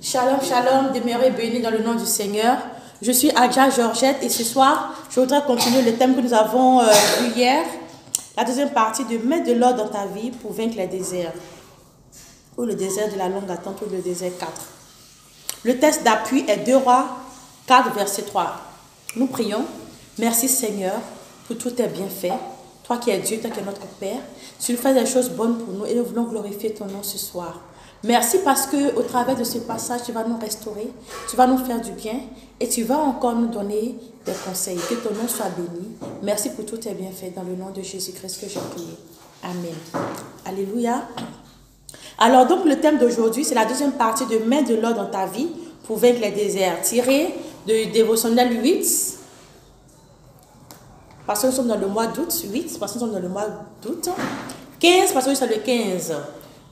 Shalom, shalom, demeurez bénis dans le nom du Seigneur. Je suis Adja Georgette et ce soir, je voudrais continuer le thème que nous avons vu hier, la deuxième partie de mettre de l'ordre dans ta vie pour vaincre les déserts, ou le désert de la longue attente, ou le désert 4. Le texte d'appui est 2 Rois 4, verset 3. Nous prions. Merci Seigneur pour tous tes bienfaits. Toi qui es Dieu, toi qui es notre Père, tu fais des choses bonnes pour nous et nous voulons glorifier ton nom ce soir. Merci parce que au travers de ce passage, tu vas nous restaurer, tu vas nous faire du bien et tu vas encore nous donner des conseils. Que ton nom soit béni. Merci pour tous tes bienfaits dans le nom de Jésus-Christ que j'ai prié. Amen. Alléluia. Alors donc le thème d'aujourd'hui, c'est la deuxième partie de mettre de l'ordre dans ta vie pour vaincre les déserts. Tiré de dévotionnel 8. Parce que nous sommes dans le mois d'août, 8, parce que nous sommes dans le mois d'août. 15, parce que c'est le 15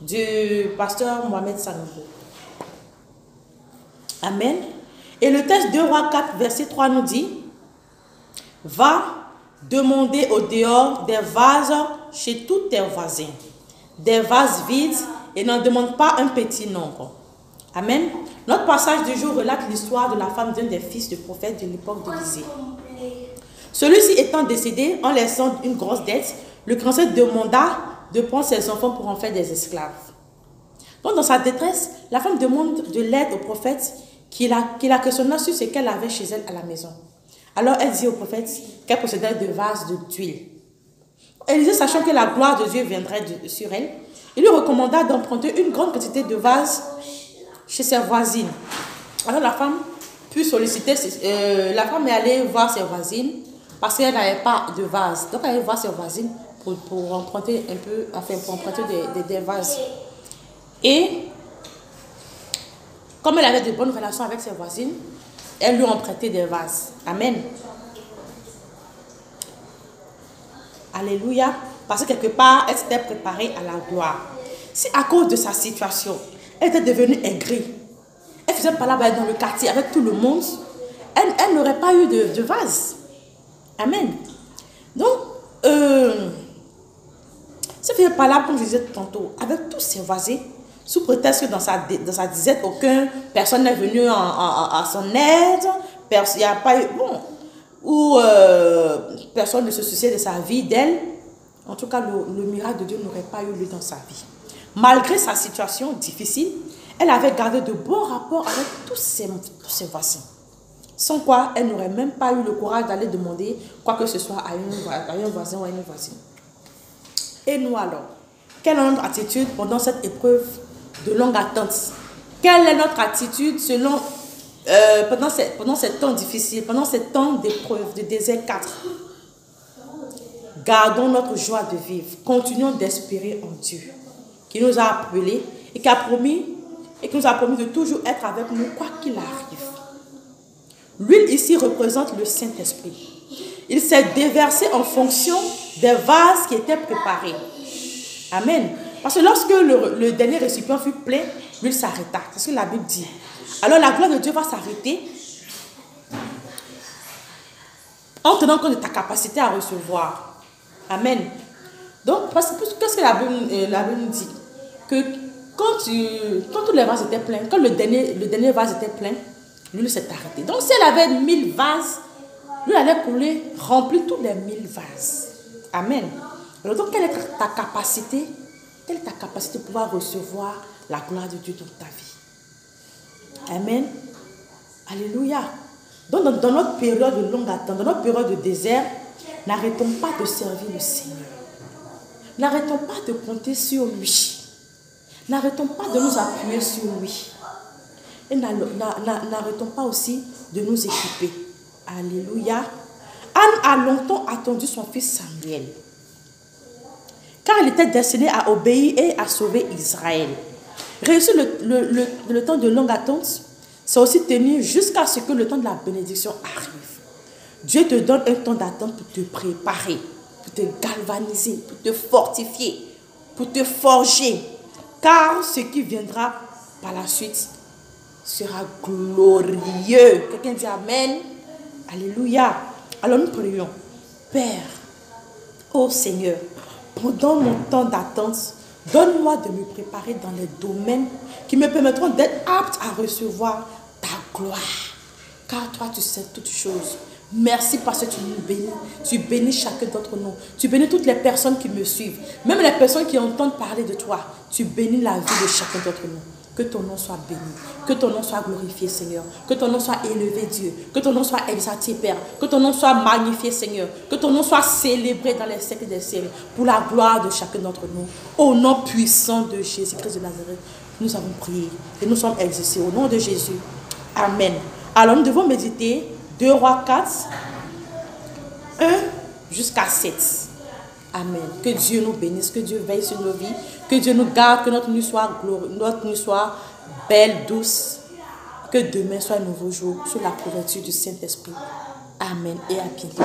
du pasteur Mohamed Sanogo. Amen. Et le texte 2 Rois 4, verset 3 nous dit: va demander au dehors des vases chez tous tes voisins, des vases vides, et n'en demande pas un petit nombre. Amen. Notre passage du jour relate l'histoire de la femme d'un des fils du prophète de l'époque d'Élisée. Celui-ci étant décédé en laissant une grosse dette, le grand prêtre demanda de prendre ses enfants pour en faire des esclaves. Donc dans sa détresse, la femme demande de l'aide au prophète qui la questionna sur ce qu'elle avait chez elle à la maison. Alors elle dit au prophète qu'elle possédait de vases d'huile. Élisée, sachant que la gloire de Dieu viendrait sur elle, il lui recommanda d'emprunter une grande quantité de vases chez ses voisines. Alors la femme put solliciter, la femme est allée voir ses voisines parce qu'elle n'avait pas de vase. Donc elle est allée voir ses voisines pour emprunter un peu, enfin pour emprunter des vases. Et comme elle avait de bonnes relations avec ses voisines, elle lui a emprunté des vases. Amen. Alléluia. Parce que quelque part, elle s'était préparée à la gloire. Si à cause de sa situation, elle était devenue aigrie, elle faisait parler dans le quartier avec tout le monde, elle n'aurait pas eu de vase. Amen. Donc, ça faisait parler, comme je disais tantôt, avec tous ses voisins, sous prétexte que dans sa disette, personne n'est venu à son aide, il n'y a pas eu, personne ne se souciait de sa vie, d'elle. En tout cas, le miracle de Dieu n'aurait pas eu lieu dans sa vie. Malgré sa situation difficile, elle avait gardé de bons rapports avec tous ses voisins. Sans quoi, elle n'aurait même pas eu le courage d'aller demander quoi que ce soit à un voisin ou à une voisine. Et nous alors, quelle est notre attitude pendant cette épreuve de longue attente? Quelle est notre attitude pendant ces temps difficiles, pendant ces temps d'épreuve, de désert 4? Gardons notre joie de vivre. Continuons d'espérer en Dieu, qui nous a appelés et qui nous a promis de toujours être avec nous, quoi qu'il arrive. L'huile ici représente le Saint-Esprit. Il s'est déversé en fonction des vases qui étaient préparés. Amen. Parce que lorsque le dernier récipient fut plein, l'huile s'arrêta. C'est ce que la Bible dit. Alors la gloire de Dieu va s'arrêter en tenant compte de ta capacité à recevoir. Amen. Donc, qu'est-ce que la Bible nous dit? Que quand tous les vases étaient pleins, quand le dernier vase était plein, l'huile s'est arrêtée. Donc, si elle avait 1000 vases, l'huile allait couler, remplir tous les 1000 vases. Amen. Alors, donc, quelle est ta capacité? Quelle est ta capacité de pouvoir recevoir la gloire de Dieu dans ta vie? Amen. Alléluia. Donc, dans notre période de longue attente, dans notre période de désert, n'arrêtons pas de servir le Seigneur. N'arrêtons pas de compter sur lui. N'arrêtons pas de nous appuyer sur lui. Et n'arrêtons pas aussi de nous équiper. Alléluia. Anne a longtemps attendu son fils Samuel, car il était destiné à obéir et à sauver Israël. Réussir le temps de longue attente, c'est aussi tenir jusqu'à ce que le temps de la bénédiction arrive. Dieu te donne un temps d'attente pour te préparer, pour te galvaniser, pour te fortifier, pour te forger. Car ce qui viendra par la suite sera glorieux. Quelqu'un dit Amen. Alléluia. Alors nous prions. Père, ô Seigneur, pendant mon temps d'attente, Donne-moi de me préparer dans les domaines qui me permettront d'être apte à recevoir ta gloire. Car toi, tu sais toutes choses. Merci parce que tu nous bénis. Tu bénis chacun d'entre nous. Tu bénis toutes les personnes qui me suivent. Même les personnes qui entendent parler de toi. Tu bénis la vie de chacun d'entre nous. Que ton nom soit béni. Que ton nom soit glorifié, Seigneur. Que ton nom soit élevé, Dieu. Que ton nom soit exalté, Père. Que ton nom soit magnifié, Seigneur. Que ton nom soit célébré dans les siècles des siècles. Pour la gloire de chacun d'entre nous. Au nom puissant de Jésus-Christ de Nazareth, nous avons prié. Et nous sommes exaucés. Au nom de Jésus. Amen. Alors nous devons méditer 2 Rois 4, 1 jusqu'à 7. Amen. Que Dieu nous bénisse, que Dieu veille sur nos vies, que Dieu nous garde, que notre nuit soit belle, douce, que demain soit un nouveau jour sous la couverture du Saint-Esprit. Amen et à bientôt.